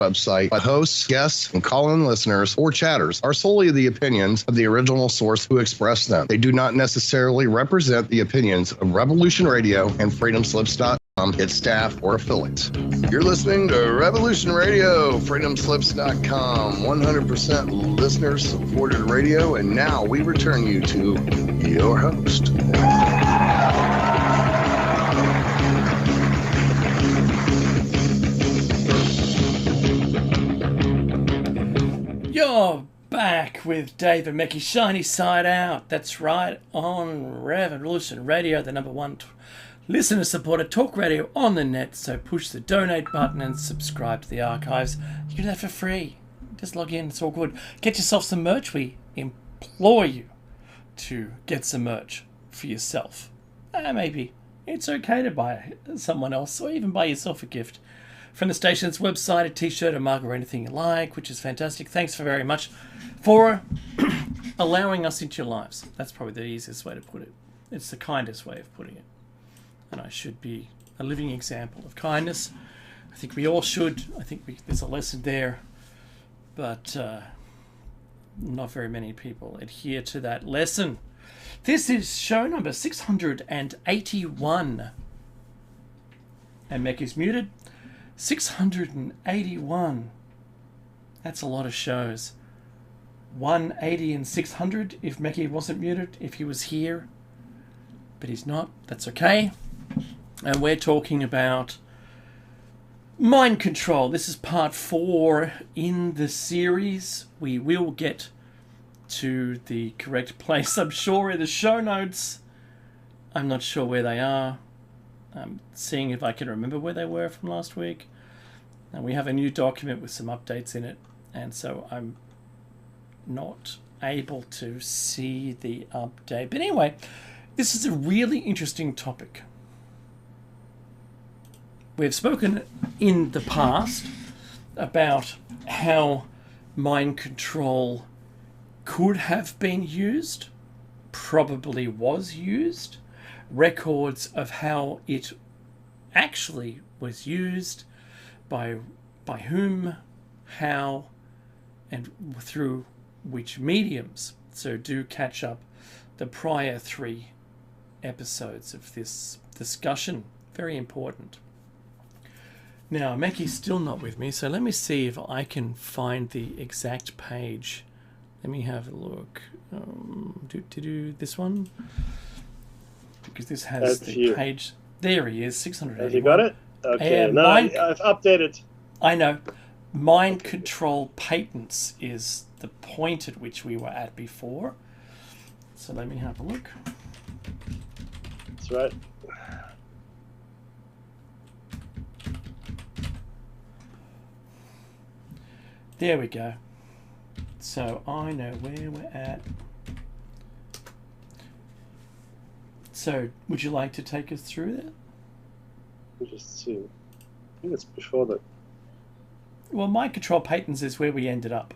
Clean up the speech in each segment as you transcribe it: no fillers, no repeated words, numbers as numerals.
website by hosts, guests, and call-in listeners or chatters are solely the opinions of the original source who expressed them. They do not necessarily represent the opinions of Revolution Radio and FreedomSlips.com, its staff, or affiliates. You're listening to Revolution Radio, FreedomSlips.com, 100% listener-supported radio, and now we return you to your host. You're back with Dave and Mecky, Shiny Side Out. That's right, on Revolution Radio, the #1 listener-supported talk radio on the net. So push the donate button and subscribe to the archives. You can do that for free. Just log in, it's all good. Get yourself some merch. We implore you to get some merch for yourself. Maybe it's okay to buy someone else or even buy yourself a gift. From the station's website, a t-shirt, a mug, or anything you like, which is fantastic. Thanks very much for allowing us into your lives. That's probably the easiest way to put it. It's the kindest way of putting it. And I should be a living example of kindness. I think we all should. I think there's a lesson there. But not very many people adhere to that lesson. This is show number 681. And Mecky's muted. 681. That's a lot of shows. 180 and 600 if Mecky wasn't muted, if he was here. But he's not. That's okay. And we're talking about mind control. This is part 4 in the series. We will get to the correct place, I'm sure, in the show notes. I'm not sure where they are. I'm seeing if I can remember where they were from last week. And we have a new document with some updates in it. And so I'm not able to see the update. But anyway, this is a really interesting topic. We've spoken in the past about how mind control could have been used, probably was used, records of how it actually was used, by whom, how, and through which mediums. So do catch up the prior 3 episodes of this discussion. Very important. Now, Mecky's still not with me, so let me see if I can find the exact page. Let me have a look. This one? Because this has the page. There he is, 681. Have you got it? Okay, I've updated. I know. Mind control patents is the point at which we were at before. So let me have a look. That's right. There we go. So I know where we're at. So would you like to take us through that? Just see. I think it's before that. Well, mind control patents is where we ended up.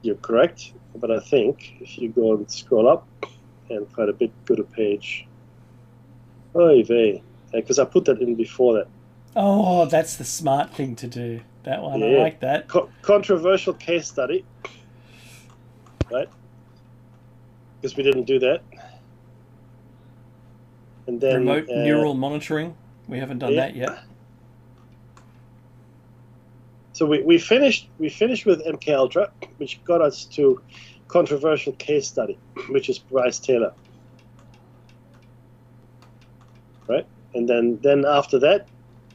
You're correct, but I think if you go and scroll up and find a bit good a page. Oy vey. Because I put that in before that. Oh, that's the smart thing to do. That one, yeah. I like that. Controversial case study. Right? Because we didn't do that. And then remote neural monitoring. We haven't done that yet. So we finished with MK Ultra, which got us to controversial case study, which is Bryce Taylor. Right? And then after that,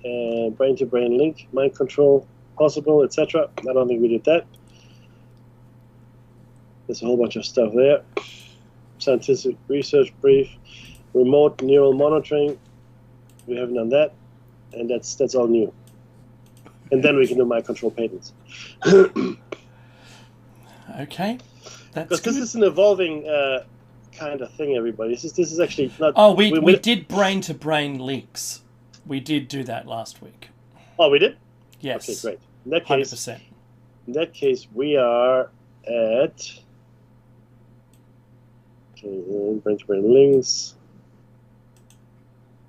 brain-to-brain link, mind control, possible, etc. I don't think we did that. There's a whole bunch of stuff there. Scientific research brief, remote neural monitoring. We haven't done that, and that's all new. And then we can do mind control patents. Okay, that's because this is an evolving kind of thing, everybody. This is actually not. Oh, we did brain-to-brain links. We did do that last week. Oh, we did? Yes. Okay, great. In that case, 100%. In that case, we are at brain-to-brain links.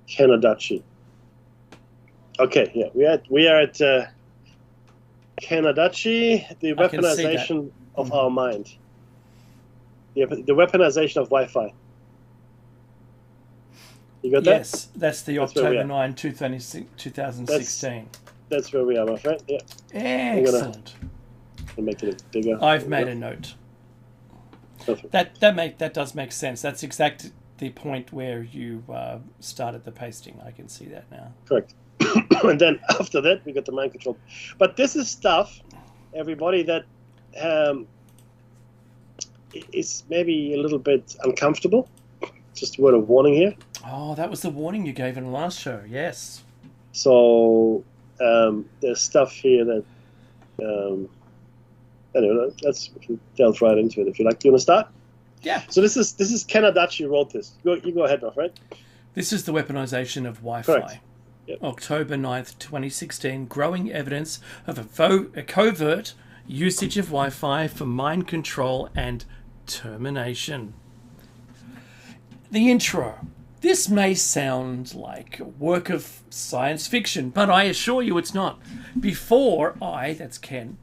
Kenodachi. Okay, yeah, we are at Kanadachi, the I can see that. weaponization of our mind. The weaponization of Wi-Fi. You got that? Yes, that's the That's where we October are. 9, 2016. That's where we are, my friend. Yeah. Excellent. I'll make it bigger. I've made a note. Perfect. That does make sense. That's exactly the point where you started the pasting. I can see that now. Correct. And then after that, we got the mind control. But this is stuff, everybody, that is maybe a little bit uncomfortable. Just a word of warning here. Oh, that was the warning you gave in the last show. Yes. So there's stuff here that anyway, we can delve right into it if you like. Do you want to start? Yeah. So this is Kanadachi wrote this. You go ahead, my friend. This is the weaponization of Wi-Fi. Correct. Yep. October 9th, 2016. Growing evidence of a covert usage of Wi-Fi for mind control and termination. The intro. This may sound like a work of science fiction, but I assure you it's not. Before I, that's Ken,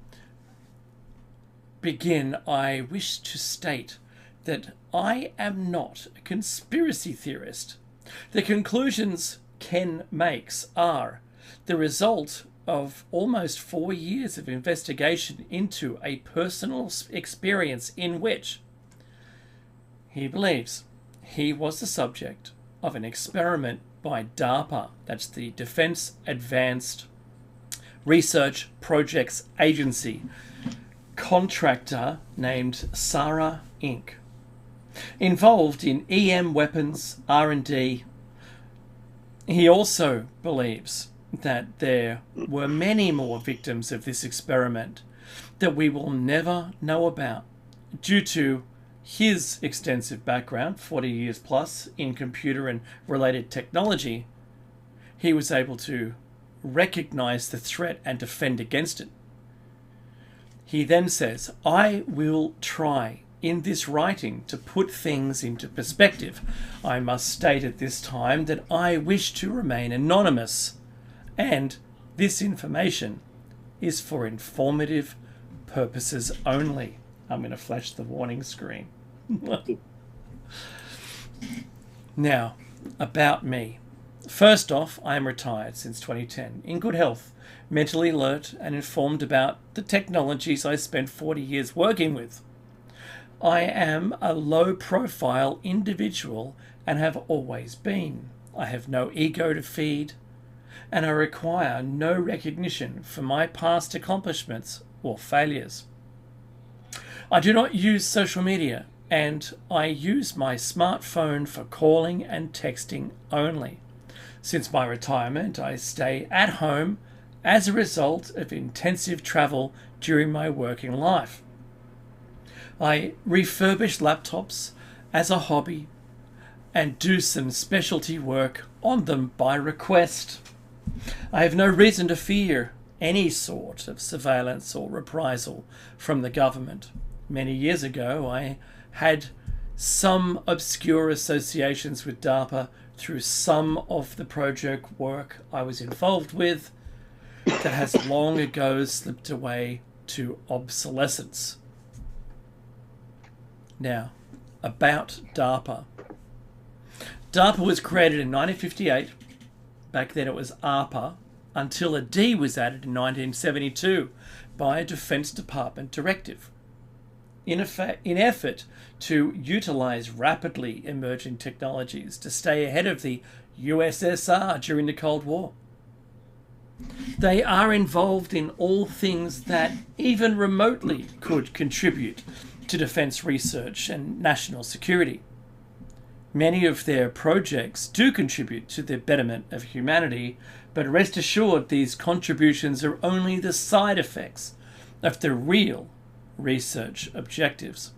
begin, I wish to state that I am not a conspiracy theorist. The conclusions Ken makes are the result of almost 4 years of investigation into a personal experience in which he believes he was the subject of an experiment by DARPA, that's the Defense Advanced Research Projects Agency, contractor named SARA Inc., involved in EM weapons R&D. He also believes that there were many more victims of this experiment that we will never know about due to his extensive background, 40 years plus, in computer and related technology. He was able to recognize the threat and defend against it. He then says, I will try in this writing to put things into perspective. I must state at this time that I wish to remain anonymous, and this information is for informative purposes only. I'm going to flash the warning screen. Now, about me. First off, I am retired since 2010, in good health, mentally alert and informed about the technologies I spent 40 years working with. I am a low-profile individual and have always been. I have no ego to feed, and I require no recognition for my past accomplishments or failures. I do not use social media, and I use my smartphone for calling and texting only. Since my retirement, I stay at home as a result of intensive travel during my working life. I refurbish laptops as a hobby and do some specialty work on them by request. I have no reason to fear any sort of surveillance or reprisal from the government. Many years ago, I had some obscure associations with DARPA through some of the project work I was involved with that has long ago slipped away to obsolescence. Now, about DARPA. DARPA was created in 1958. Back then it was ARPA, until a D was added in 1972 by a Defense Department directive. In effort to utilize rapidly emerging technologies to stay ahead of the USSR during the Cold War. They are involved in all things that even remotely could contribute to defense research and national security. Many of their projects do contribute to the betterment of humanity, but rest assured these contributions are only the side effects of the real research objectives.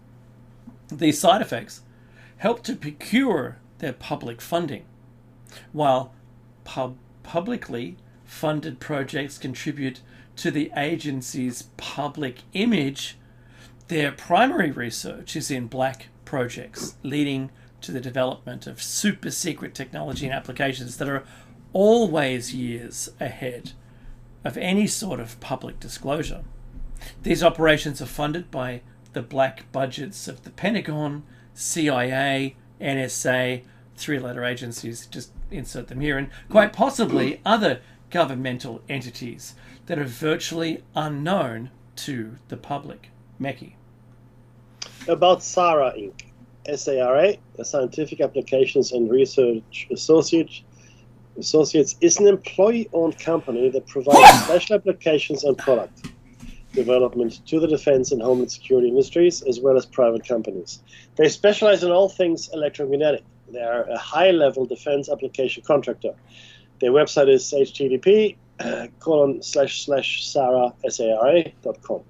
These side effects help to procure their public funding, while publicly funded projects contribute to the agency's public image. Their primary research is in black projects, leading to the development of super secret technology and applications that are always years ahead of any sort of public disclosure. These operations are funded by the black budgets of the Pentagon, CIA, NSA, three-letter agencies, just insert them here, and quite possibly other governmental entities that are virtually unknown to the public. Mekki. About SARA Inc. SARA, a Scientific Applications and Research Associates, is an employee-owned company that provides special applications and product development to the defense and homeland security industries, as well as private companies. They specialize in all things electromagnetic. They are a high-level defense application contractor. Their website is http://sara.com.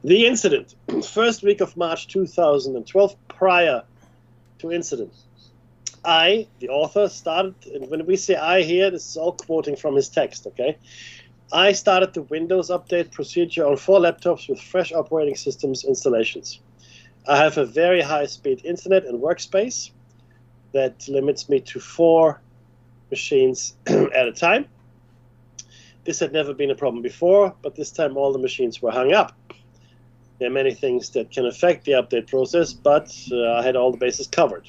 The incident, first week of March 2012, prior to incident. I, the author, started, and when we say I here, this is all quoting from his text, okay? I started the Windows update procedure on 4 laptops with fresh operating systems installations. I have a very high-speed internet and workspace that limits me to 4 machines at a time. This had never been a problem before, but this time all the machines were hung up. There are many things that can affect the update process, but I had all the bases covered.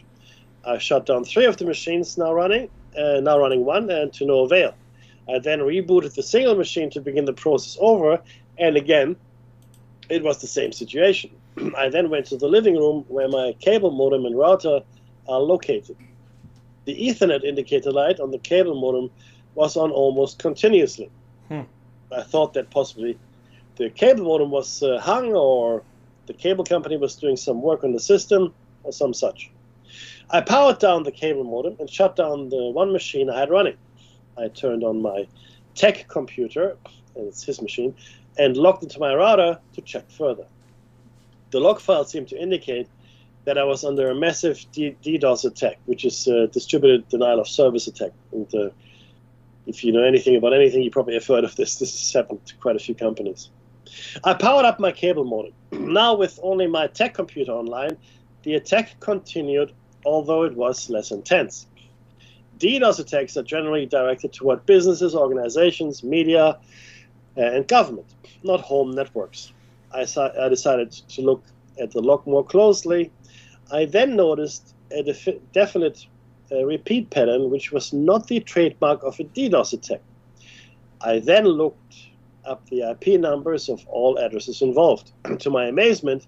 I shut down 3 of the machines now running 1, and to no avail. I then rebooted the single machine to begin the process over, and again, it was the same situation. I then went to the living room where my cable modem and router are located. The Ethernet indicator light on the cable modem was on almost continuously. I thought that possibly the cable modem was hung, or the cable company was doing some work on the system, or some such. I powered down the cable modem and shut down the 1 machine I had running. I turned on my tech computer, and it's his machine, and logged into my router to check further. The log file seemed to indicate that I was under a massive DDoS attack, which is distributed denial of service attack. And if you know anything about anything, you probably have heard of this. This has happened to quite a few companies. I powered up my cable modem. Now, with only my tech computer online, the attack continued, although it was less intense. DDoS attacks are generally directed toward businesses, organizations, media, and government, not home networks. I decided to look at the log more closely. I then noticed a definite repeat pattern, which was not the trademark of a DDoS attack. I then looked up the IP numbers of all addresses involved. To my amazement,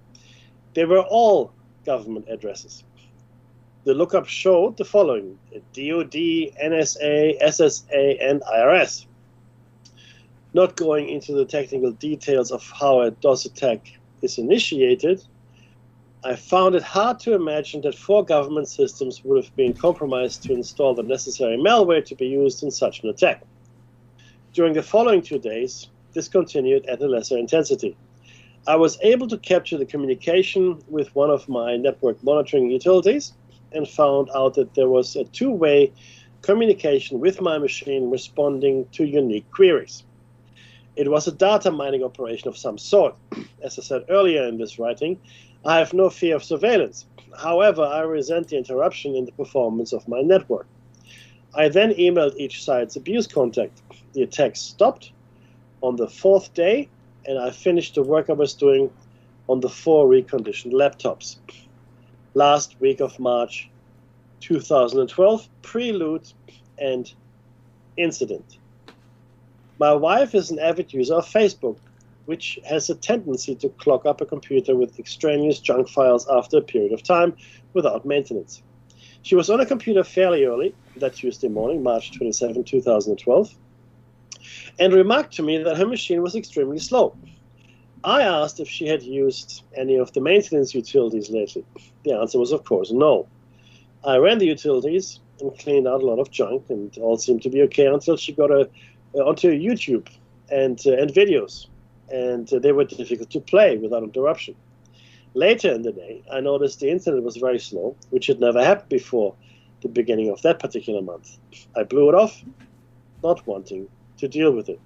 they were all government addresses. The lookup showed the following: DOD, NSA, SSA, and IRS. Not going into the technical details of how a DOS attack is initiated, I found it hard to imagine that 4 government systems would have been compromised to install the necessary malware to be used in such an attack. During the following 2 days, this continued at a lesser intensity. I was able to capture the communication with one of my network monitoring utilities and found out that there was a 2-way communication with my machine responding to unique queries. It was a data mining operation of some sort. As I said earlier in this writing, I have no fear of surveillance. However, I resent the interruption in the performance of my network. I then emailed each side's abuse contact. The attack stopped on the 4th day, and I finished the work I was doing on the 4 reconditioned laptops. Last week of March 2012, prelude and incident. My wife is an avid user of Facebook, which has a tendency to clog up a computer with extraneous junk files after a period of time without maintenance. She was on a computer fairly early that Tuesday morning, March 27, 2012, and remarked to me that her machine was extremely slow. I asked if she had used any of the maintenance utilities lately. The answer was, of course, no. I ran the utilities and cleaned out a lot of junk, and all seemed to be okay until she got onto YouTube and videos, and they were difficult to play without interruption. Later in the day, I noticed the internet was very slow, which had never happened before the beginning of that particular month. I blew it off, not wanting to deal with it.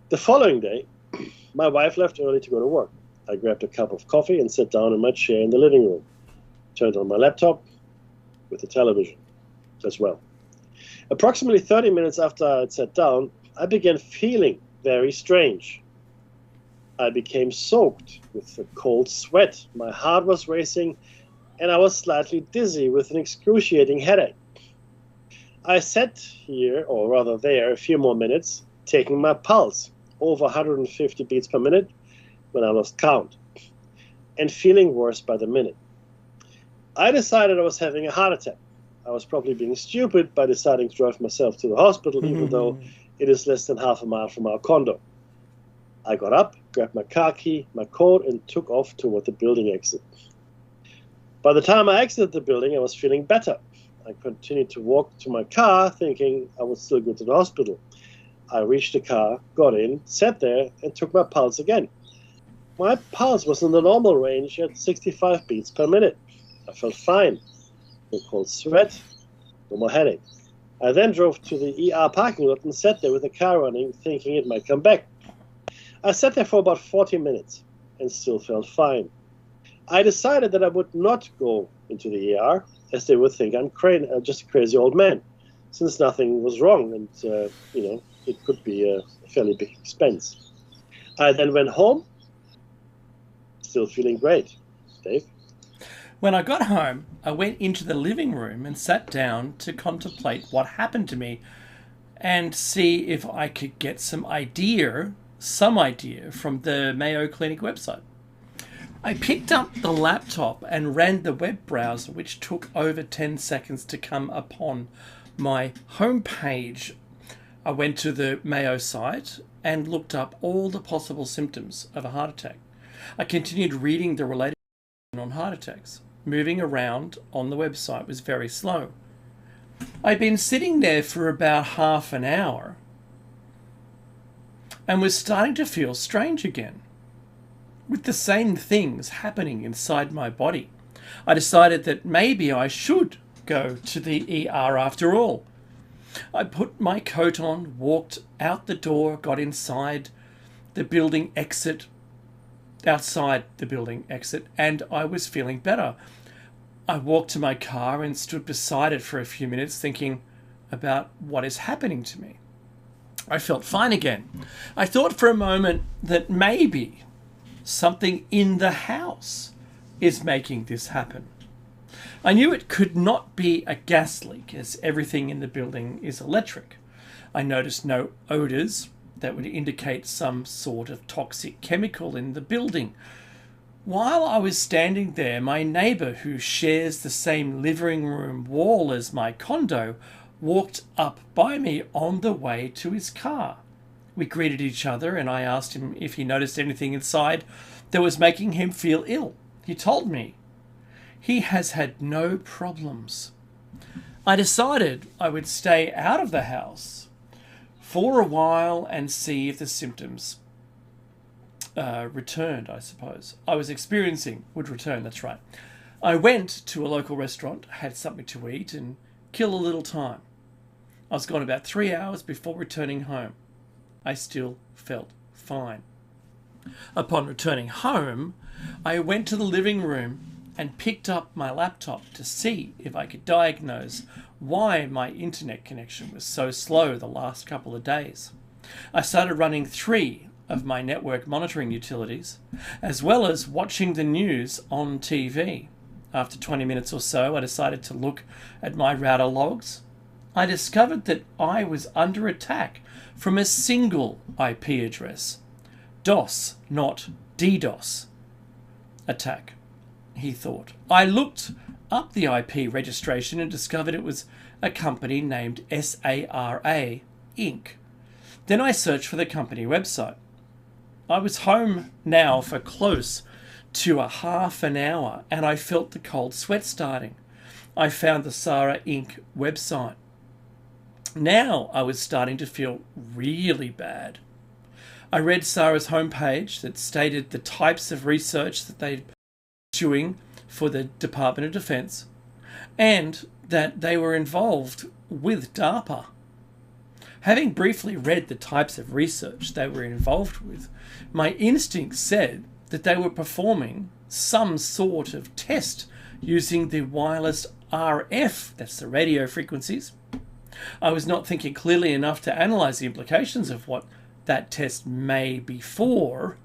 The following day, my wife left early to go to work. I grabbed a cup of coffee and sat down in my chair in the living room. Turned on my laptop with the television as well. Approximately 30 minutes after I had sat down, I began feeling very strange. I became soaked with a cold sweat. My heart was racing, and I was slightly dizzy with an excruciating headache. I sat here, or rather there, a few more minutes, taking my pulse, over 150 beats per minute, when I lost count, and feeling worse by the minute. I decided I was having a heart attack. I was probably being stupid by deciding to drive myself to the hospital, even though it is less than half a mile from our condo. I got up, grabbed my car key, my coat, and took off toward the building exit. By the time I exited the building, I was feeling better. I continued to walk to my car, thinking I would still go to the hospital. I reached the car, got in, sat there, and took my pulse again. My pulse was in the normal range at 65 beats per minute. I felt fine. No cold sweat, no more headache. I then drove to the ER parking lot and sat there with the car running, thinking it might come back. I sat there for about 40 minutes and still felt fine. I decided that I would not go into the ER, as they would think I'm just a crazy old man, since nothing was wrong and, it could be a fairly big expense. I then went home, still feeling great. Dave? When I got home, I went into the living room and sat down to contemplate what happened to me and see if I could get some idea from the Mayo Clinic website. I picked up the laptop and ran the web browser, which took over 10 seconds to come upon my homepage. I went to the Mayo site and looked up all the possible symptoms of a heart attack. I continued reading the related on heart attacks. Moving around on the website was very slow. I'd been sitting there for about half an hour and was starting to feel strange again, with the same things happening inside my body. I decided that maybe I should go to the ER after all. I put my coat on, walked out the door, got outside the building exit, and I was feeling better. I walked to my car and stood beside it for a few minutes thinking about what is happening to me. I felt fine again. I thought for a moment that maybe something in the house is making this happen. I knew it could not be a gas leak, as everything in the building is electric. I noticed no odours that would indicate some sort of toxic chemical in the building. While I was standing there, my neighbour, who shares the same living room wall as my condo, walked up by me on the way to his car. We greeted each other and I asked him if he noticed anything inside that was making him feel ill. He told me he has had no problems. I decided I would stay out of the house for a while and see if the symptoms returned, I suppose. I was experiencing would return, that's right. I went to a local restaurant, had something to eat and kill a little time. I was gone about 3 hours before returning home. I still felt fine. Upon returning home, I went to the living room and picked up my laptop to see if I could diagnose why my internet connection was so slow the last couple of days. I started running 3 of my network monitoring utilities, as well as watching the news on TV. After 20 minutes or so, I decided to look at my router logs. I discovered that I was under attack from a single IP address. DOS, not DDoS attack, he thought. I looked up the IP registration and discovered it was a company named SARA Inc. Then I searched for the company website. I was home now for close to a half an hour and I felt the cold sweat starting. I found the SARA Inc. website. Now I was starting to feel really bad. I read SARA's homepage that stated the types of research that they're doing for the Department of Defense and that they were involved with DARPA. Having briefly read the types of research they were involved with, my instinct said that they were performing some sort of test using the wireless RF, that's the radio frequencies, I was not thinking clearly enough to analyze the implications of what that test may be for.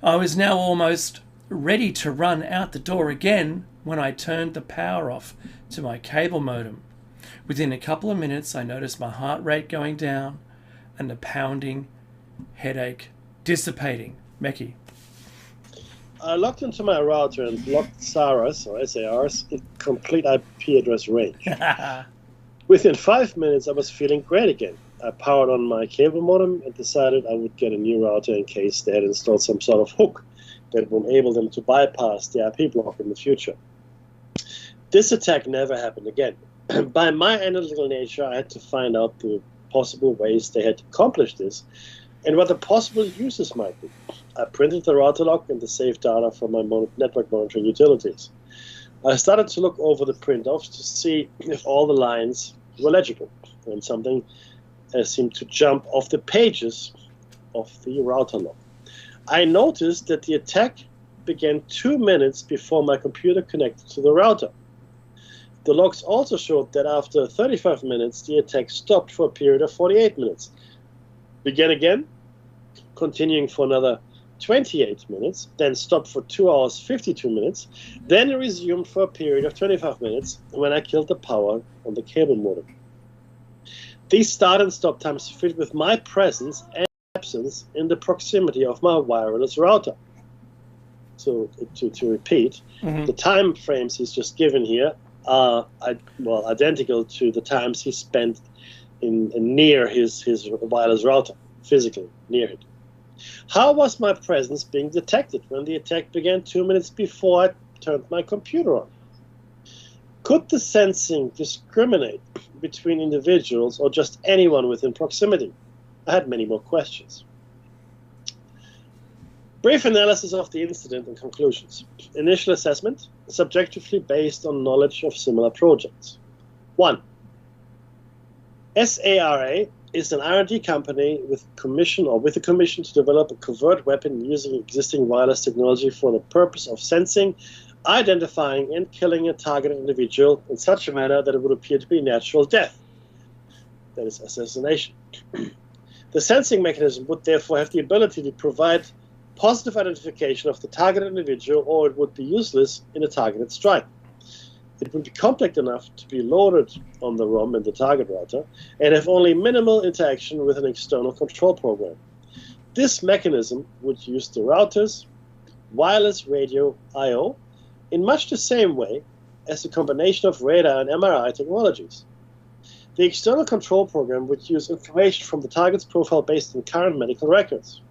I was now almost ready to run out the door again when I turned the power off to my cable modem. Within a couple of minutes, I noticed my heart rate going down and the pounding headache dissipating. Meki. I logged into my router and blocked SARS, or SAR's, complete IP address range. Within 5 minutes, I was feeling great again. I powered on my cable modem and decided I would get a new router in case they had installed some sort of hook that would enable them to bypass the IP block in the future. This attack never happened again. By my analytical nature, I had to find out the possible ways they had accomplished this and what the possible uses might be. I printed the router log and the saved data from my network monitoring utilities. I started to look over the print-offs to see if all the lines were legible, and something seemed to jump off the pages of the router log. I noticed that the attack began 2 minutes before my computer connected to the router. The logs also showed that after 35 minutes, the attack stopped for a period of 48 minutes. Began again, continuing for another 28 minutes, then stopped for 2 hours 52 minutes, then resumed for a period of 25 minutes when I killed the power on the cable modem. These start and stop times fit with my presence and absence in the proximity of my wireless router. So to repeat, the time frames he's just given here are identical to the times he spent in near his wireless router, physically near it. How was my presence being detected when the attack began 2 minutes before I turned my computer on? Could the sensing discriminate between individuals or just anyone within proximity? I had many more questions. Brief analysis of the incident and conclusions. Initial assessment, subjectively based on knowledge of similar projects. 1. SARA is an R&D company with a commission to develop a covert weapon using existing wireless technology for the purpose of sensing, identifying, and killing a targeted individual in such a manner that it would appear to be natural death. That is assassination. The sensing mechanism would therefore have the ability to provide positive identification of the targeted individual, or it would be useless in a targeted strike. It would be complex enough to be loaded on the ROM in the target router and have only minimal interaction with an external control program. This mechanism would use the router's wireless radio I/O in much the same way as the combination of radar and MRI technologies. The external control program would use information from the target's profile based on current medical records,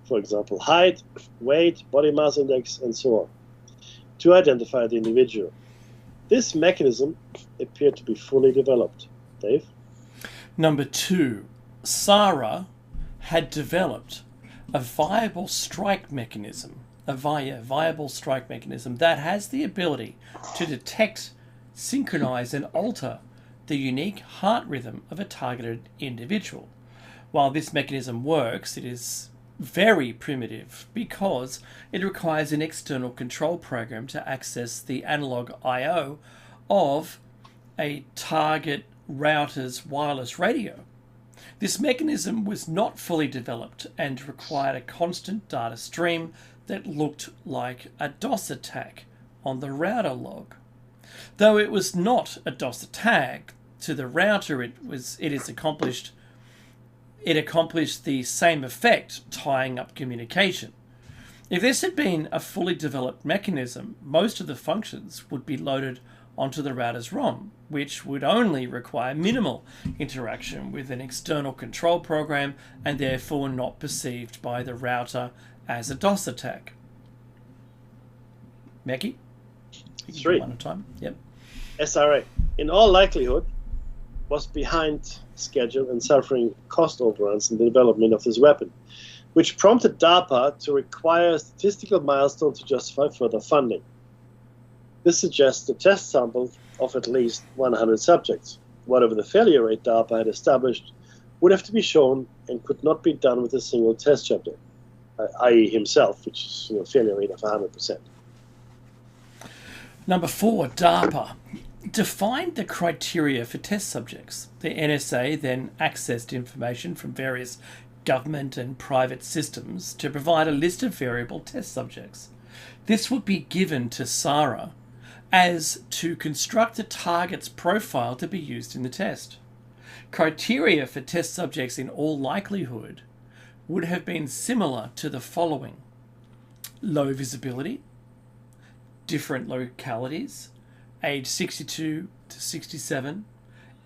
for example, height, weight, body mass index, and so on, to identify the individual. This mechanism appeared to be fully developed. Dave? Number 2, SARA had developed a viable strike mechanism, viable strike mechanism that has the ability to detect, synchronize, and alter the unique heart rhythm of a targeted individual. While this mechanism works, it is very primitive because it requires an external control program to access the analog I/O of a target router's wireless radio. This mechanism was not fully developed and required a constant data stream that looked like a DOS attack on the router log. Though it was not a DOS attack to the router, it accomplished the same effect, tying up communication. If this had been a fully developed mechanism, most of the functions would be loaded onto the router's ROM, which would only require minimal interaction with an external control program and therefore not perceived by the router as a DOS attack. Meki? 3. One at a time. Yep. SRA, in all likelihood, was behind schedule and suffering cost overruns in the development of this weapon, which prompted DARPA to require a statistical milestone to justify further funding. This suggests a test sample of at least 100 subjects. Whatever the failure rate DARPA had established would have to be shown and could not be done with a single test subject, i.e. himself, which is a failure rate of 100%. Number 4, DARPA. defined the criteria for test subjects. The NSA then accessed information from various government and private systems to provide a list of variable test subjects. This would be given to SARA as to construct a target's profile to be used in the test. Criteria for test subjects in all likelihood would have been similar to the following: low visibility, different localities, age 62 to 67,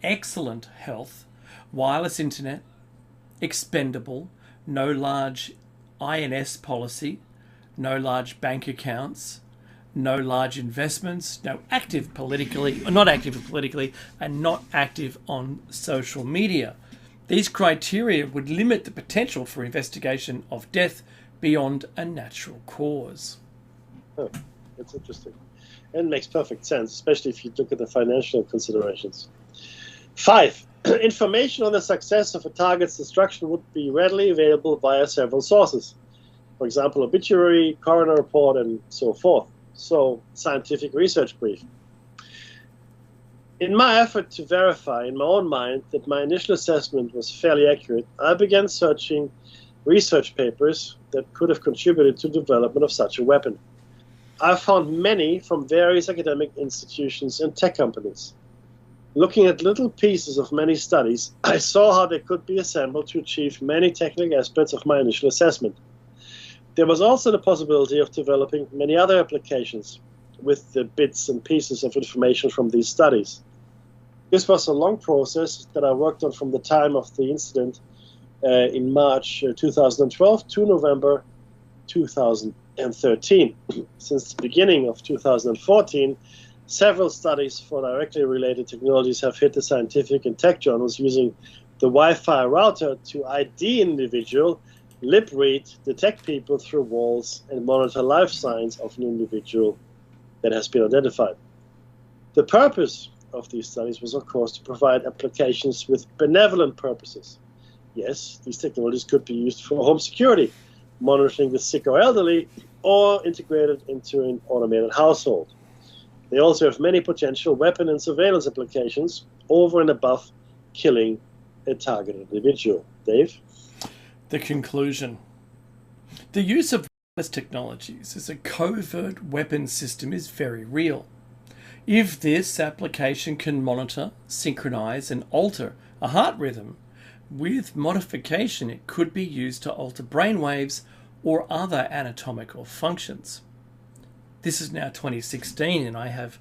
excellent health, wireless internet, expendable, no large INS policy, no large bank accounts, no large investments, no active politically, or not active politically, and not active on social media. These criteria would limit the potential for investigation of death beyond a natural cause. Oh, that's interesting. And makes perfect sense, especially if you look at the financial considerations. 5. Information on the success of a target's destruction would be readily available via several sources. For example, obituary, coroner report, and so forth. So, scientific research brief. In my effort to verify in my own mind that my initial assessment was fairly accurate, I began searching research papers that could have contributed to the development of such a weapon. I found many from various academic institutions and tech companies. Looking at little pieces of many studies, I saw how they could be assembled to achieve many technical aspects of my initial assessment. There was also the possibility of developing many other applications with the bits and pieces of information from these studies. This was a long process that I worked on from the time of the incident in March 2012 to November 2013. Since the beginning of 2014, several studies for directly related technologies have hit the scientific and tech journals using the Wi-Fi router to ID an individual, lip read, detect people through walls, and monitor life signs of an individual that has been identified. The purpose of these studies was, of course, to provide applications with benevolent purposes. Yes, these technologies could be used for home security, monitoring the sick or elderly, or integrated into an automated household. They also have many potential weapon and surveillance applications over and above killing a targeted individual. Dave? The conclusion. The use of wireless technologies as a covert weapon system is very real. If this application can monitor, synchronize, and alter a heart rhythm, with modification it could be used to alter brainwaves or other anatomical functions. This is now 2016, and I have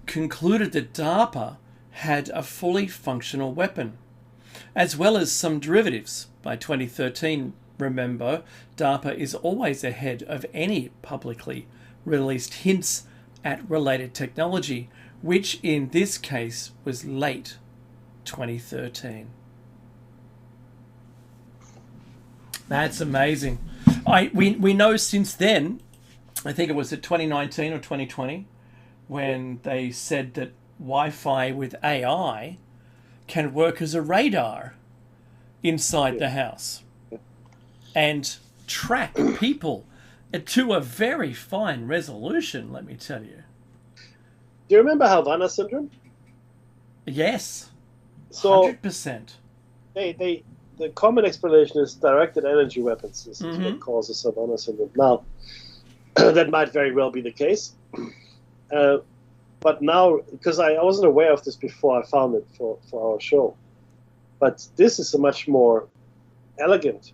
concluded that DARPA had a fully functional weapon, as well as some derivatives. By 2013, remember, DARPA is always ahead of any publicly released hints at related technology, which in this case was late 2013. That's amazing. We know since then, I think it was at 2019 or 2020, when they said that Wi-Fi with AI can work as a radar inside the house and track people to a very fine resolution, let me tell you. Do you remember Havana syndrome? Yes, so 100%. The common explanation is directed energy weapons is what causes Havana syndrome. Now, that might very well be the case. But now, because I wasn't aware of this before I found it for our show, but this is a much more elegant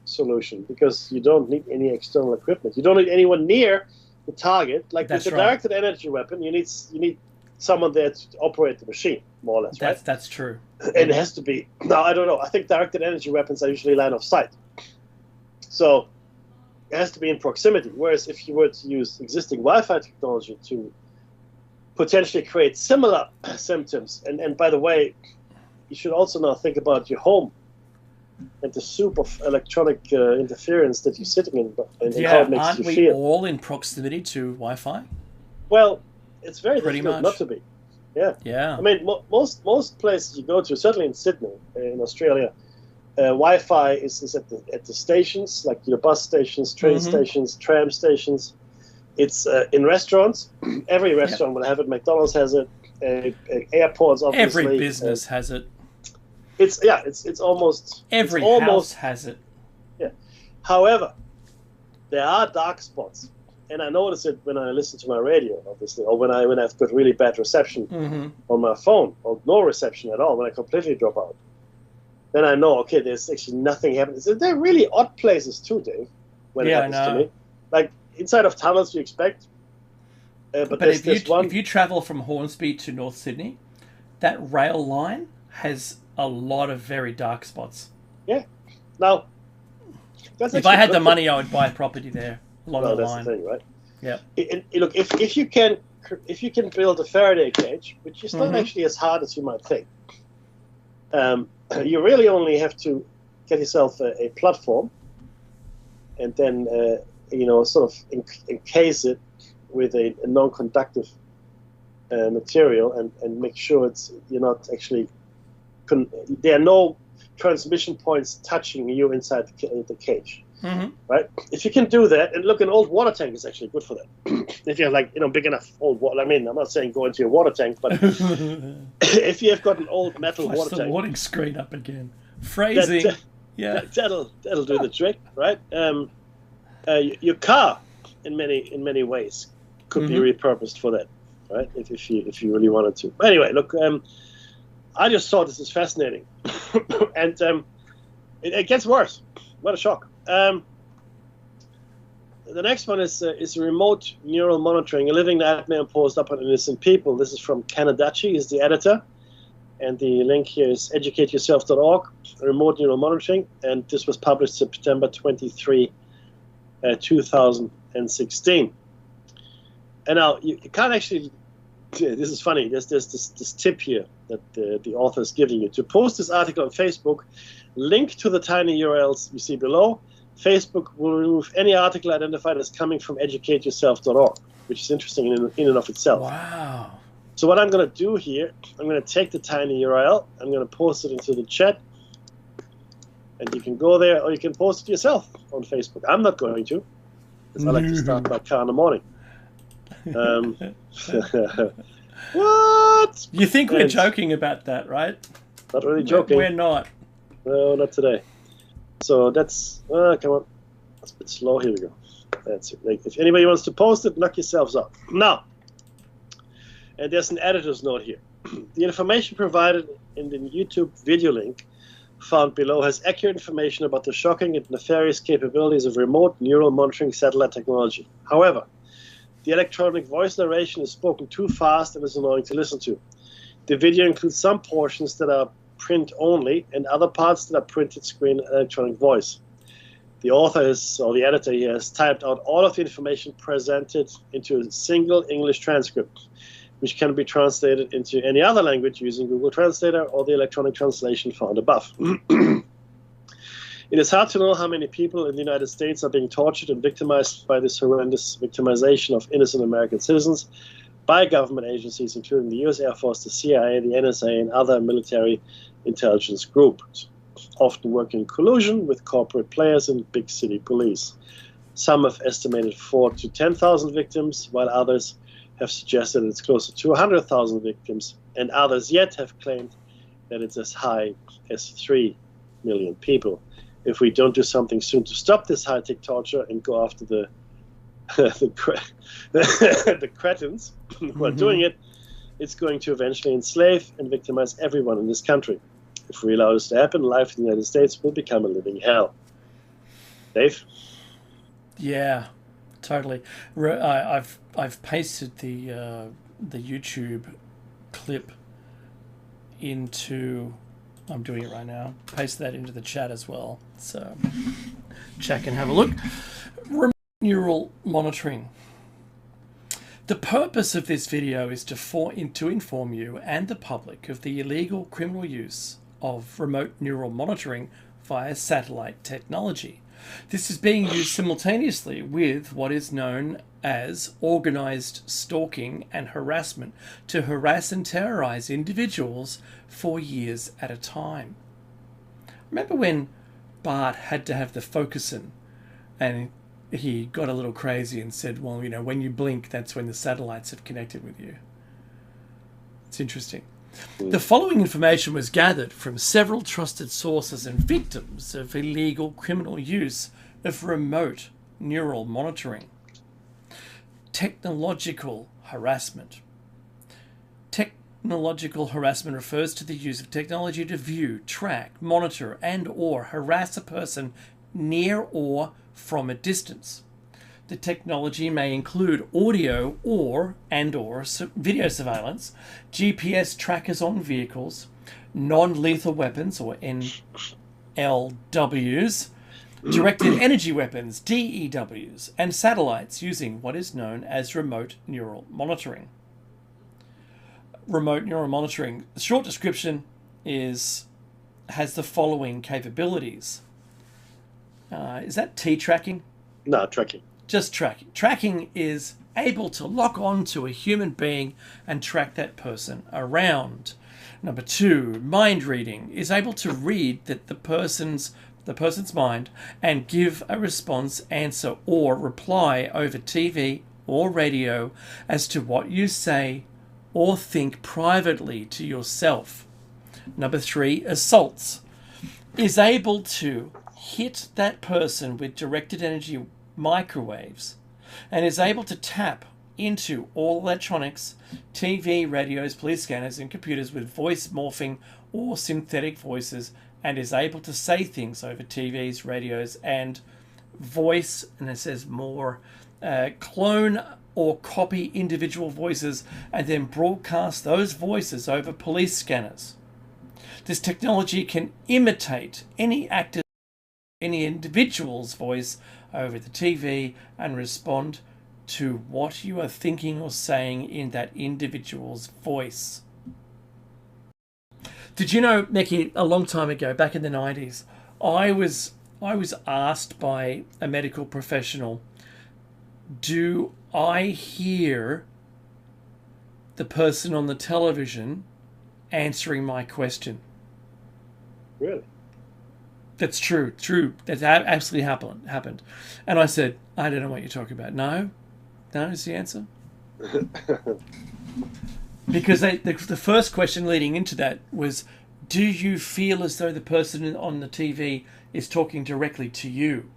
solution because you don't need any external equipment. You don't need anyone near the target. Like with the directed energy weapon, you need someone there to operate the machine, more or less. That's true. And it has to be. Now, I don't know. I think directed energy weapons are usually line of sight. So it has to be in proximity. Whereas if you were to use existing Wi-Fi technology to potentially create similar symptoms, and by the way, you should also now think about your home and the soup of electronic interference that you're sitting in and how it makes aren't you we feel. All in proximity to Wi-Fi? Well, it's very Pretty difficult much. not to be. Yeah. Yeah. I mean, most places you go to, certainly in Sydney, in Australia, Wi-Fi is at the stations, like your bus stations, train stations, tram stations, It's in restaurants. Every restaurant will have it. McDonald's has it. Airports, obviously. Every business has it. It's almost Every it's almost, house has it. Yeah. However, there are dark spots, and I notice it when I listen to my radio, obviously, or when I've got really bad reception on my phone, or no reception at all, when I completely drop out. Then I know, okay, there's actually nothing happening. So they're really odd places too, Dave, when it happens to me. Like inside of tunnels, you expect. But if you travel from Hornsby to North Sydney, that rail line has a lot of very dark spots. Yeah. Now, if I had the money, I would buy property there along the that's line. The thing, right? Yeah. Look, if you can build a Faraday cage, which is not actually as hard as you might think, you really only have to get yourself a platform, and then sort of encase it with a non-conductive material, and make sure you're not actually. There are no transmission points touching you inside the cage, right? If you can do that, and look, an old water tank is actually good for that. If you have big enough old water, I mean, I'm not saying go into your water tank, but if you have got an old metal water tank, the warning screen up again. Phrasing, that'll do the trick, right? Your car, in many ways, could be repurposed for that, right? If you really wanted to. But anyway, look. I just thought this is fascinating, and it gets worse. What a shock! The next one is remote neural monitoring, a living nightmare imposed upon innocent people. This is from Kanadachi, he's the editor, and the link here is educateyourself.org, remote neural monitoring, and this was published September 23, 2016. And now you can't actually. This is funny. There's this tip here that the author is giving you. To post this article on Facebook, link to the tiny URLs you see below. Facebook will remove any article identified as coming from educateyourself.org, which is interesting in and of itself. Wow. So what I'm going to do here, I'm going to take the tiny URL, I'm going to post it into the chat, and you can go there, or you can post it yourself on Facebook. I'm not going to, because I like to start my car in the morning. What? You think we're joking about that, right? Not really joking. We're not. No, not today. So that's come on. That's a bit slow. Here we go. That's it. Like, if anybody wants to post it, knock yourselves up. Now, and there's an editor's note here. The information provided in the YouTube video link found below has accurate information about the shocking and nefarious capabilities of remote neural monitoring satellite technology. However, the electronic voice narration is spoken too fast and is annoying to listen to. The video includes some portions that are print only and other parts that are printed screen and electronic voice. The author or the editor here has typed out all of the information presented into a single English transcript, which can be translated into any other language using Google Translator or the electronic translation found above. It is hard to know how many people in the United States are being tortured and victimized by this horrendous victimization of innocent American citizens by government agencies, including the U.S. Air Force, the CIA, the NSA, and other military intelligence groups, often working in collusion with corporate players and big city police. Some have estimated 4,000 to 10,000 victims, while others have suggested it's closer to 100,000 victims, and others yet have claimed that it's as high as 3 million people. If we don't do something soon to stop this high-tech torture and go after the cretins who are doing it, it's going to eventually enslave and victimize everyone in this country. If we allow this to happen, life in the United States will become a living hell. Dave? Yeah, totally. I've pasted the YouTube clip into. I'm doing it right now. Paste that into the chat as well, so chat can have a look. Remote neural monitoring. The purpose of this video is to inform you and the public of the illegal criminal use of remote neural monitoring via satellite technology. This is being used simultaneously with what is known as organized stalking and harassment to harass and terrorize individuals for years at a time. Remember when Bart had to have the Focusin and he got a little crazy and said, well, you know, when you blink, that's when the satellites have connected with you. It's interesting. The following information was gathered from several trusted sources and victims of illegal criminal use of remote neural monitoring. Technological harassment. Technological harassment refers to the use of technology to view, track, monitor, and or harass a person near or from a distance. The technology may include audio or video surveillance, GPS trackers on vehicles, non-lethal weapons or NLWs, directed energy weapons, DEWs, and satellites using what is known as remote neural monitoring. Remote neural monitoring, the short description has the following capabilities. Is that T-tracking? No, tracking. Just tracking. Tracking is able to lock on to a human being and track that person around. Number 2, mind reading is able to read that the person's mind and give a response, answer, or reply over TV or radio as to what you say or think privately to yourself. Number 3, assaults is able to hit that person with directed energy microwaves and is able to tap into all electronics, TV, radios, police scanners, and computers with voice morphing or synthetic voices, and is able to say things over TVs, radios, and voice, and it says more, clone or copy individual voices and then broadcast those voices over police scanners. This technology can imitate any individual's voice over the TV and respond to what you are thinking or saying in that individual's voice. Did you know, Mickey, a long time ago, back in the 90s, I was asked by a medical professional, do I hear the person on the television answering my question? Really? That's true. That absolutely happened. And I said, I don't know what you're talking about. No is the answer. Because the first question leading into that was, do you feel as though the person on the TV is talking directly to you?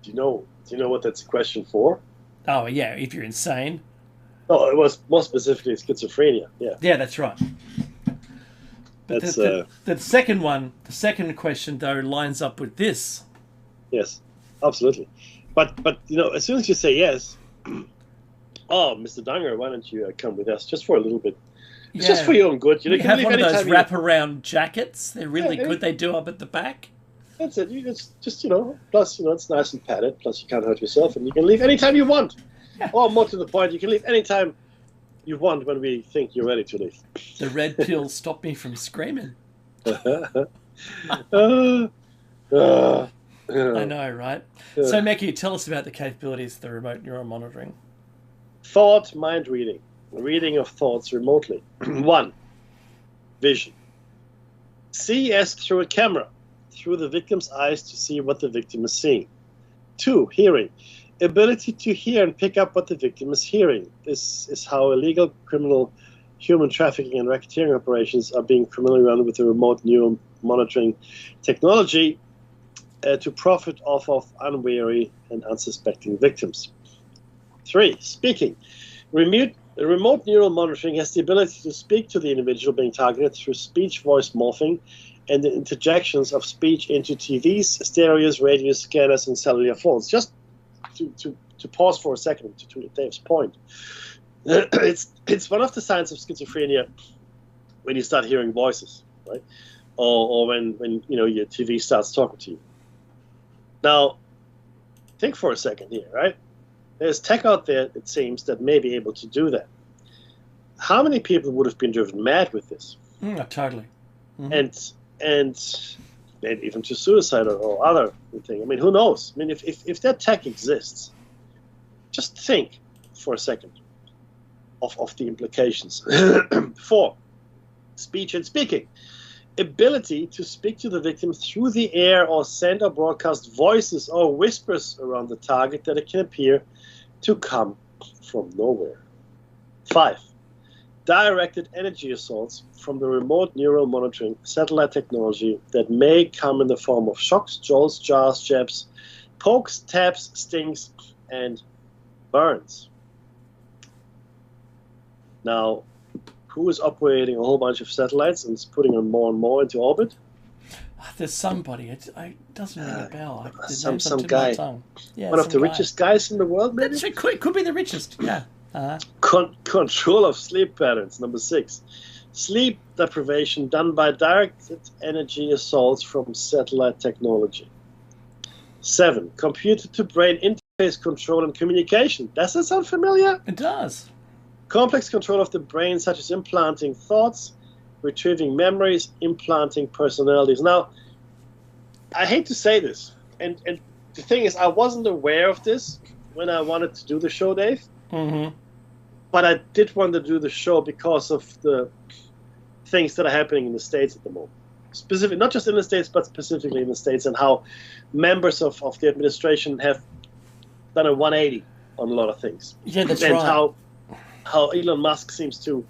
Do you know what that's a question for? Oh, yeah, if you're insane. Oh, it was more specifically schizophrenia. Yeah. Yeah, that's right. But That's the second one, the second question though, lines up with this. Yes, absolutely. But as soon as you say yes, oh, Mr. Danger, why don't you come with us just for a little bit? It's just for your own good. You have one of those wrap-around jackets. They're really good. They do up at the back. That's it. Just plus it's nice and padded. Plus you can't hurt yourself, and you can leave anytime you want. Yeah. Or more to the point, you can leave anytime you want when we think you're ready to leave. The red pill stopped me from screaming. I know, right? So, Meki, tell us about the capabilities of the remote neural monitoring. Thought mind reading. Reading of thoughts remotely. 1. Vision. See as through a camera, through the victim's eyes to see what the victim is seeing. 2. Hearing. Ability to hear and pick up what the victim is hearing. This is how illegal criminal human trafficking and racketeering operations are being criminally run with the remote neural monitoring technology to profit off of unwary and unsuspecting victims. 3. Speaking. Remote neural monitoring has the ability to speak to the individual being targeted through speech-voice morphing and the interjections of speech into TVs, stereos, radios, scanners, and cellular phones. Just to pause for a second to Dave's point, it's one of the signs of schizophrenia when you start hearing voices, right? Or when your TV starts talking to you. Now, think for a second here, right? There's tech out there, it seems, that may be able to do that. How many people would have been driven mad with this? Totally. Mm-hmm. And maybe even to suicide or other thing. I mean, who knows? I mean, if that tech exists, just think for a second of the implications. 4, speech and speaking. ability to speak to the victim through the air or send or broadcast voices or whispers around the target that it can appear to come from nowhere. 5. Directed energy assaults from the remote neural monitoring satellite technology that may come in the form of shocks, jolts, jars, jabs, pokes, taps, stings, and burns. Now, who is operating a whole bunch of satellites and is putting them more and more into orbit? There's somebody. It doesn't ring a bell. Some guy. Yeah, one of the richest guys in the world, maybe? It could be the richest, yeah. Control of sleep patterns, number 6. Sleep deprivation done by directed energy assaults from satellite technology. 7. Computer-to-brain interface control and communication. Does that sound familiar? It does. Complex control of the brain, such as implanting thoughts, retrieving memories, implanting personalities. Now, I hate to say this, and the thing is, I wasn't aware of this when I wanted to do the show, Dave. Mm-hmm. But I did want to do the show because of the things that are happening in the States at the moment. Specific, not just in the States, but specifically in the States, and how members of the administration have done a 180 on a lot of things. Yeah, that's and right. How Elon Musk seems to.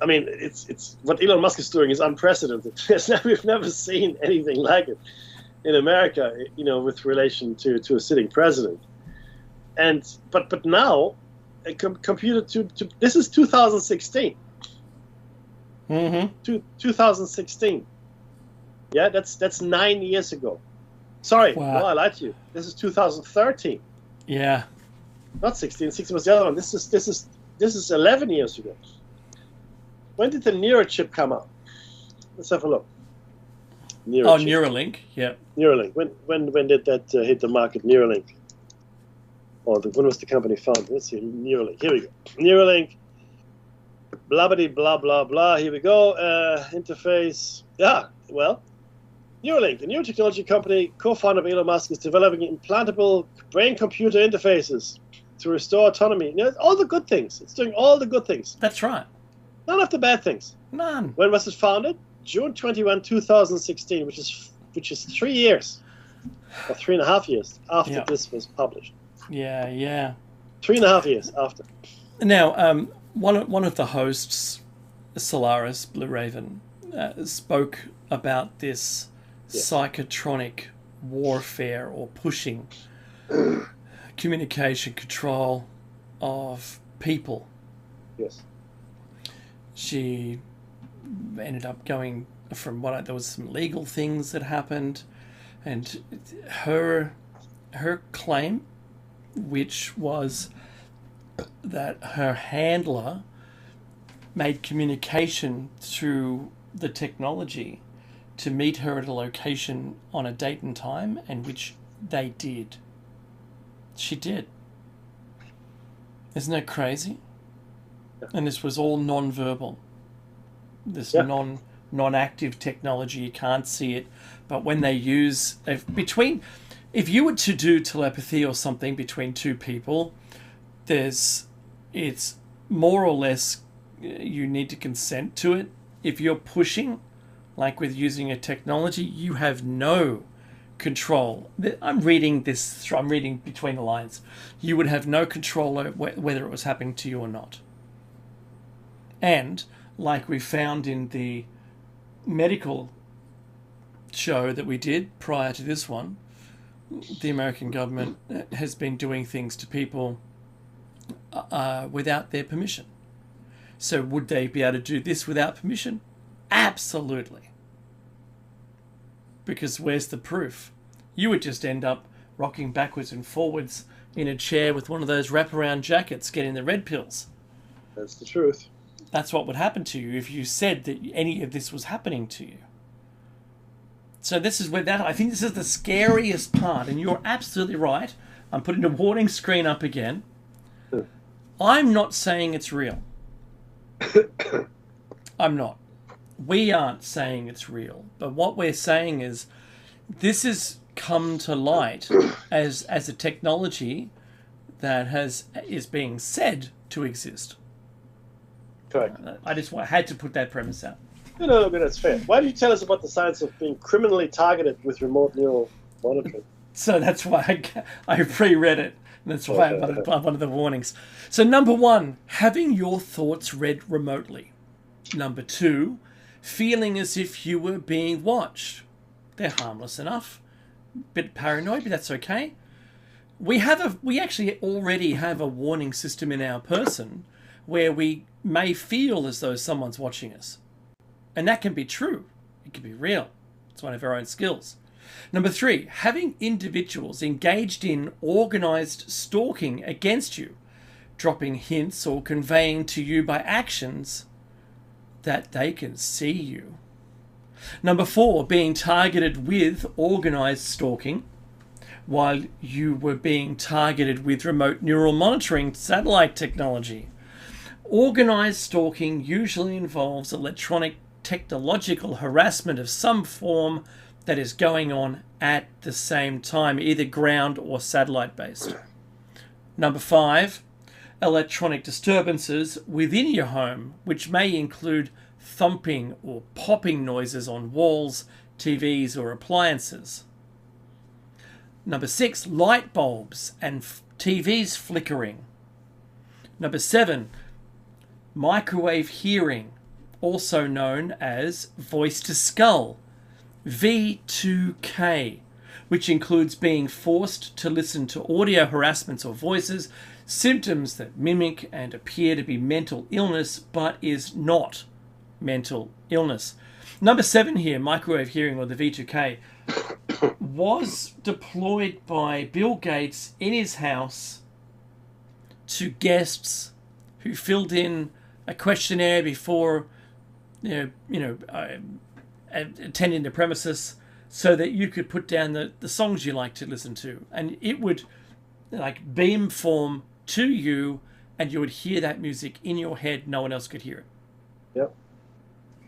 I mean, it's what Elon Musk is doing is unprecedented. We've never seen anything like it in America, with relation to a sitting president. And but now, a computer to this is 2016. Mm-hmm. 2016. Yeah, that's 9 years ago. Sorry, Wow. no, I lied to you. This is 2013. Yeah. Not 16. 16 was the other one. This is 11 years ago. When did the Neurachip come out? Let's have a look. Neurachip. Neuralink. Yeah. Neuralink. When did that hit the market? Neuralink. When was the company founded? Let's see. Neuralink. Here we go. Neuralink. Blabbity blah blah blah. Here we go. Interface. Yeah. Well, Neuralink, a new technology company, co-founder of Elon Musk, is developing implantable brain-computer interfaces to restore autonomy. All the good things. It's doing all the good things. That's right. None of the bad things. None. When was it founded? June 21, 2016, which is 3 years, or 3.5 years after this was published. Yeah. 3.5 years after. Now, one of the hosts, Solaris Blue Raven, spoke about this psychotronic warfare or pushing communication control of people. Yes. She ended up going from there was some legal things that happened, and her claim, which was that her handler made communication through the technology to meet her at a location on a date and time, and which they did. She did. Isn't that crazy? Yeah. And this was all non-verbal. This non-active technology, you can't see it, but when they use if you were to do telepathy or something between two people, it's more or less you need to consent to it. If you're pushing, like with using a technology, you have no control. I'm reading between the lines. You would have no control over whether it was happening to you or not. And like we found in the medical show that we did prior to this one, the American government has been doing things to people without their permission. So would they be able to do this without permission? Absolutely. Because where's the proof? You would just end up rocking backwards and forwards in a chair with one of those wraparound jackets getting the red pills. That's the truth. That's what would happen to you if you said that any of this was happening to you. So this is where I think this is the scariest part, and you're absolutely right. I'm putting a warning screen up again. I'm not saying it's real. I'm not. We aren't saying it's real. But what we're saying is this has come to light as a technology that is being said to exist. Correct. I had to put that premise out. No, that's fair. Why don't you tell us about the science of being criminally targeted with remote neural monitoring? So that's why I pre-read it. That's why one of the warnings. So number 1, having your thoughts read remotely. Number 2, feeling as if you were being watched. They're harmless enough. Bit paranoid, but that's okay. We actually already have a warning system in our person where we may feel as though someone's watching us. And that can be true. It can be real. It's one of our own skills. Number 3, having individuals engaged in organised stalking against you, dropping hints or conveying to you by actions that they can see you. Number 4, being targeted with organised stalking while you were being targeted with remote neural monitoring satellite technology. Organised stalking usually involves electronic technological harassment of some form that is going on at the same time, either ground or satellite based. Number 5, electronic disturbances within your home, which may include thumping or popping noises on walls, TVs or appliances. Number 6, light bulbs and TVs flickering. Number 7, microwave hearing, also known as voice to skull, V2K, which includes being forced to listen to audio harassments or voices, symptoms that mimic and appear to be mental illness but is not mental illness. Number 7 here, microwave hearing or the V2K, was deployed by Bill Gates in his house to guests who filled in a questionnaire before attending the premises, so that you could put down the songs you like to listen to, and it would like beamform to you, and you would hear that music in your head. No one else could hear it. Yep.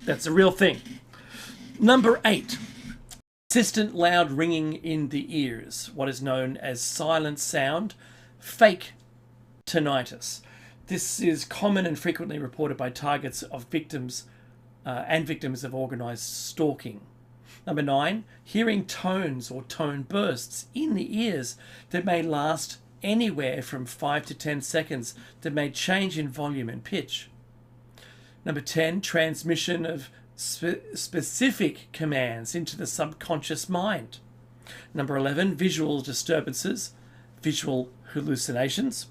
That's a real thing. Number 8, persistent loud ringing in the ears, what is known as silent sound, fake tinnitus. This is common and frequently reported by targets of victims and victims of organised stalking. Number 9, hearing tones or tone bursts in the ears that may last anywhere from 5 to 10 seconds that may change in volume and pitch. Number 10, transmission of specific commands into the subconscious mind. Number 11, visual disturbances, visual hallucinations.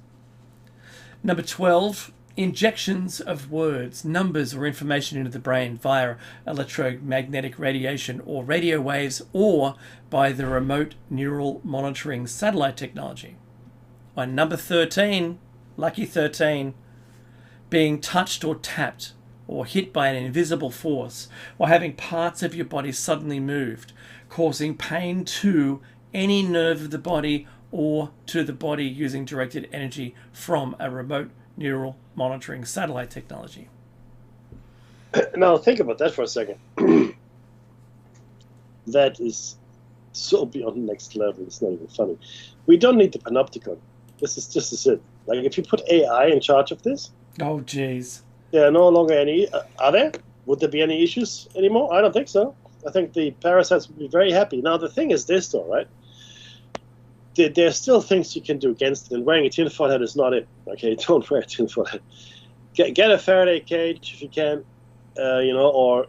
Number 12, injections of words, numbers or information into the brain via electromagnetic radiation or radio waves, or by the remote neural monitoring satellite technology. And number 13, lucky 13, being touched or tapped or hit by an invisible force, or having parts of your body suddenly moved, causing pain to any nerve of the body or to the body using directed energy from a remote neural monitoring satellite technology. Now think about that for a second. That is so beyond next level. It's not even funny. We don't need the panopticon. This is it. Like, if you put AI in charge of this, oh jeez, there are no longer any. Are there? Would there be any issues anymore? I don't think so. I think the parasites would be very happy. Now the thing is this, though, right? There are still things you can do against it, and wearing a tinfoil hat is not it. Okay, don't wear a tinfoil hat. Get a Faraday cage if you can, or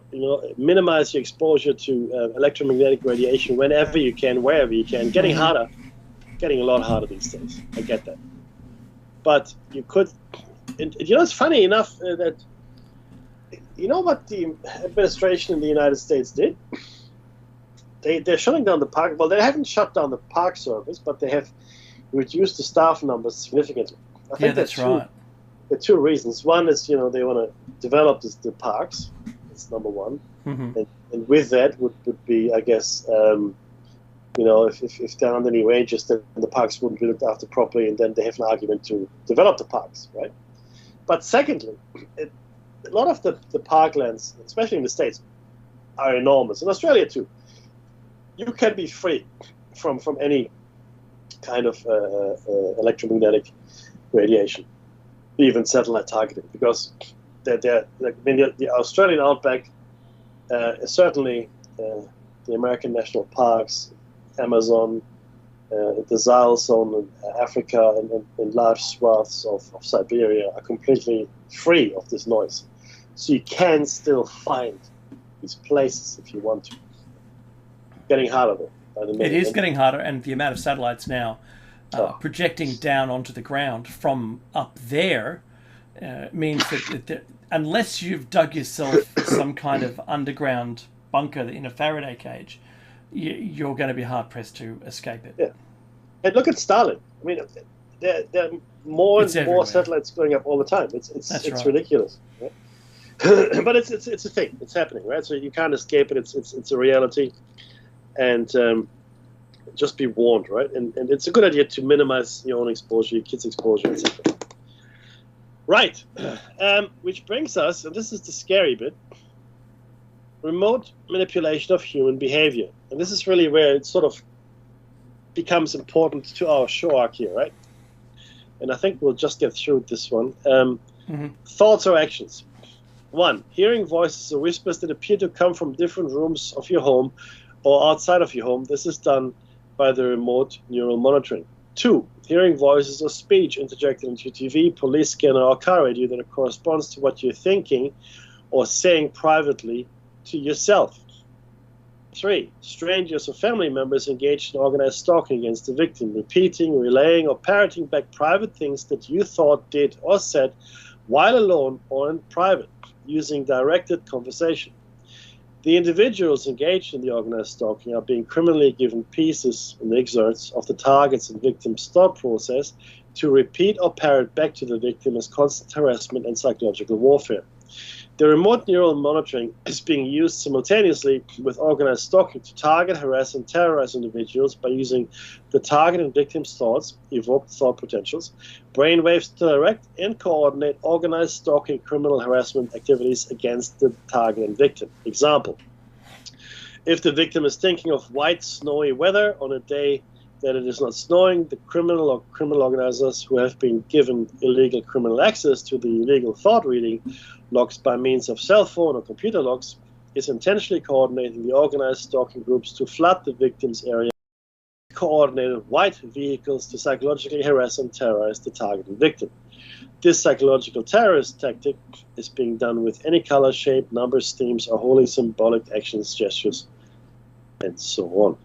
minimize your exposure to electromagnetic radiation whenever you can, wherever you can. Getting harder, getting a lot harder these days. I get that, but you could. And, it's funny enough that what the administration in the United States did. They're shutting down the park. Well, they haven't shut down the park service, but they have reduced the staff numbers significantly. I think that's right. There are two reasons. One is, they want to develop the parks. That's number one. Mm-hmm. And with that would be, I guess, if there aren't any ranges, then the parks wouldn't be looked after properly, and then they have an argument to develop the parks, right? But secondly, a lot of the parklands, especially in the States, are enormous. In Australia, too. You can be free from any kind of electromagnetic radiation, even satellite targeting, because the Australian outback Certainly, the American national parks, Amazon, the Sahel zone in Africa, and large swaths of Siberia are completely free of this noise. So you can still find these places if you want to. Getting harder though, by the minute. It is getting harder, and the amount of satellites now projecting down onto the ground from up there means that unless you've dug yourself some kind of underground bunker in a Faraday cage, you're going to be hard pressed to escape it. Yeah, and look at Starlink. I mean, there are more and more satellites going up all the time. It's right. Ridiculous. Right? But it's a thing. It's happening, right? So you can't escape it. It's a reality, and just be warned, right? And it's a good idea to minimize your own exposure, your kids' exposure, etc. Right, which brings us, and this is the scary bit, remote manipulation of human behavior. And this is really where it sort of becomes important to our show arc here, right? And I think we'll just get through this one. Thoughts or actions. 1, hearing voices or whispers that appear to come from different rooms of your home or outside of your home. This is done by the remote neural monitoring. 2, hearing voices or speech interjected into your TV, police scanner, or car radio that corresponds to what you're thinking or saying privately to yourself. 3, strangers or family members engaged in organized stalking against the victim, repeating, relaying, or parroting back private things that you thought, did, or said while alone or in private, using directed conversation. The individuals engaged in the organized stalking are being criminally given pieces and excerpts of the target's and victim's thought process to repeat or parrot back to the victim as constant harassment and psychological warfare. The remote neural monitoring is being used simultaneously with organized stalking to target, harass, and terrorize individuals by using the target and victim's thoughts, evoked thought potentials, brainwaves to direct and coordinate organized stalking criminal harassment activities against the target and victim. Example: if the victim is thinking of white, snowy weather on a day that it is not snowing, the criminal or criminal organizers who have been given illegal criminal access to the illegal thought reading logs by means of cell phone or computer logs is intentionally coordinating the organized stalking groups to flood the victim's area, coordinated white vehicles to psychologically harass and terrorize the targeted victim. This psychological terrorist tactic is being done with any color, shape, numbers, themes, or wholly symbolic actions, gestures, and so on.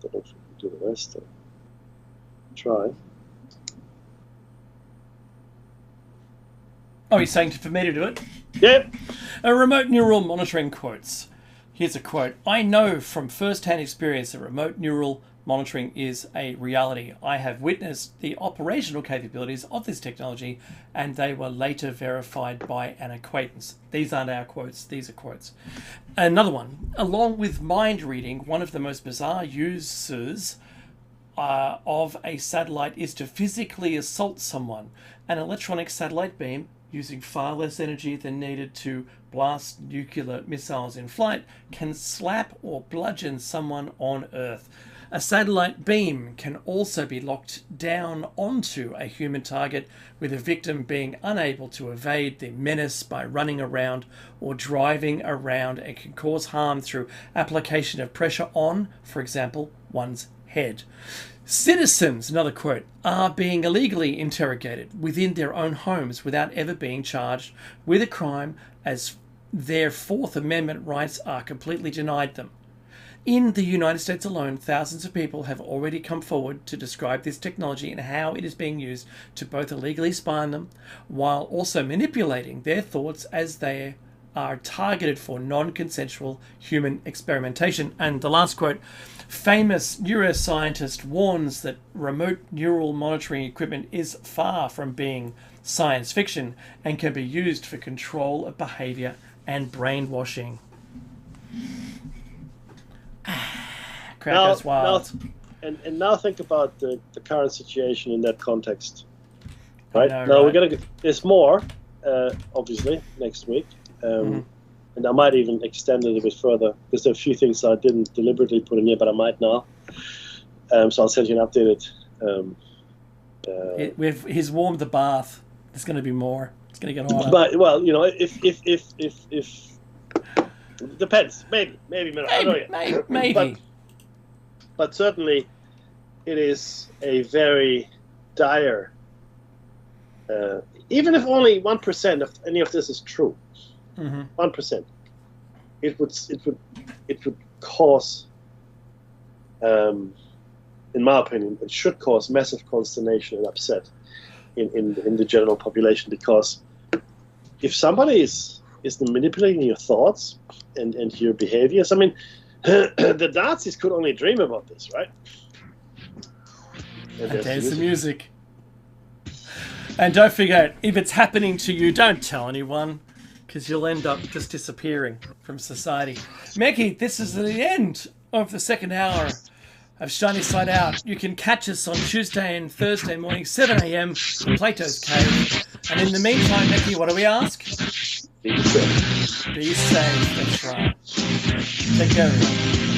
Don't know if we can do the rest. Try. Oh, he's saying for me to do it? Yep. A remote neural monitoring quotes. Here's a quote. I know from first-hand experience that remote neural monitoring is a reality. I have witnessed the operational capabilities of this technology, and they were later verified by an acquaintance. These aren't our quotes, these are quotes. Another one. Along with mind reading, one of the most bizarre uses of a satellite is to physically assault someone. An electronic satellite beam, using far less energy than needed to blast nuclear missiles in flight, can slap or bludgeon someone on Earth. A satellite beam can also be locked down onto a human target, with a victim being unable to evade the menace by running around or driving around, and can cause harm through application of pressure on, for example, one's head. Citizens, another quote, are being illegally interrogated within their own homes without ever being charged with a crime, as their Fourth Amendment rights are completely denied them. In the United States alone, thousands of people have already come forward to describe this technology and how it is being used to both illegally spy on them, while also manipulating their thoughts as they are targeted for non-consensual human experimentation. And the last quote, famous neuroscientist warns that remote neural monitoring equipment is far from being science fiction and can be used for control of behavior and brainwashing. Crowd goes wild. And now think about the current situation in that context. Right? Know, now right? we're going to get, there's more, obviously, next week. And I might even extend it a bit further, because there are a few things I didn't deliberately put in here, but I might now. So I'll send you an updated. He's warmed the bath. There's going to be more. It's going to get hotter. But well, you know, if Depends. Maybe. I don't know yet. Maybe. But certainly, it is a very dire. Even if only 1% of any of this is true, 1%, it would cause, in my opinion, it should cause massive consternation and upset in the general population, because if somebody is manipulating your thoughts and your behaviors, I mean, the Nazis could only dream about this, right? And there's the music. And don't forget, if it's happening to you, don't tell anyone, because you'll end up just disappearing from society. Meki, this is the end of the second hour of Shiny Side Out. You can catch us on Tuesday and Thursday morning, 7 a.m. in Plato's Cave. And in the meantime, Meki, what do we ask? Be safe. Be safe, that's right. Take care, everyone.